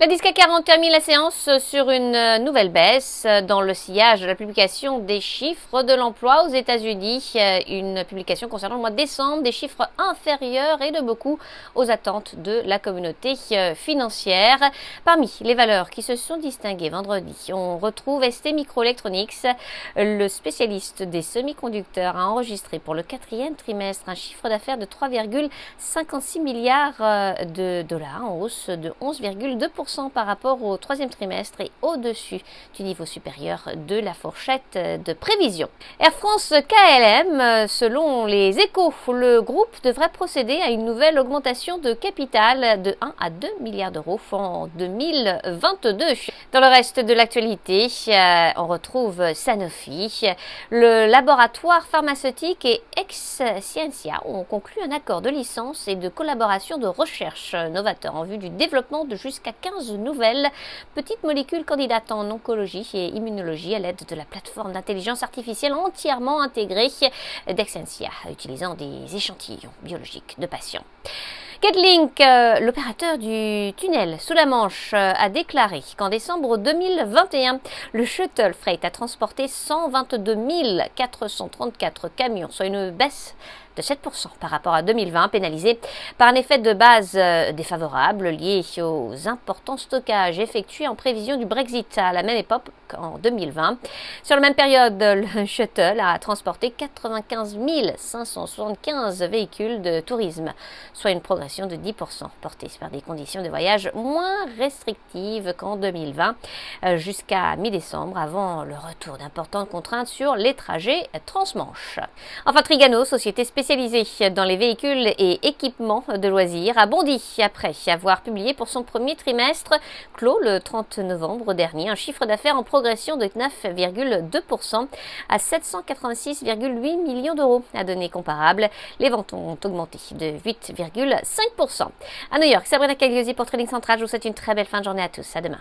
L'indice CAC 40 termine la séance sur une nouvelle baisse dans le sillage de la publication des chiffres de l'emploi aux États-Unis. Une publication concernant le mois de décembre, des chiffres inférieurs et de beaucoup aux attentes de la communauté financière. Parmi les valeurs qui se sont distinguées vendredi, on retrouve STMicroelectronics. Le spécialiste des semi-conducteurs a enregistré pour le quatrième trimestre un chiffre d'affaires de 3,56 milliards de dollars en hausse de 11,2% par rapport au troisième trimestre et au-dessus du niveau supérieur de la fourchette de prévision. Air France KLM, selon les Échos, le groupe devrait procéder à une nouvelle augmentation de capital de 1 à 2 milliards d'euros en 2022. Dans le reste de l'actualité, on retrouve Sanofi. Le laboratoire pharmaceutique et Exscientia ont conclu un accord de licence et de collaboration de recherche novateur en vue du développement de jusqu'à 15 nouvelles petites molécules candidates en oncologie et immunologie à l'aide de la plateforme d'intelligence artificielle entièrement intégrée d'Exscientia, utilisant des échantillons biologiques de patients. Getlink, l'opérateur du tunnel sous la Manche, a déclaré qu'en décembre 2021, le shuttle freight a transporté 122 434 camions, soit une baisse de 7% par rapport à 2020, pénalisé par un effet de base défavorable lié aux importants stockages effectués en prévision du Brexit à la même époque en 2020. Sur la même période, le shuttle a transporté 95 575 véhicules de tourisme, soit une progression de 10%, portée par des conditions de voyage moins restrictives qu'en 2020, jusqu'à mi-décembre, avant le retour d'importantes contraintes sur les trajets transmanche. Enfin, Trigano, société spécialisée dans les véhicules et équipements de loisirs, a bondi après avoir publié pour son premier trimestre, clos le 30 novembre dernier, un chiffre d'affaires en progression de 9,2% à 786,8 millions d'euros. À données comparables, les ventes ont augmenté de 8,5%. À New York, Sabrina Cagliosi pour Trading Central. Je vous souhaite une très belle fin de journée à tous. À demain.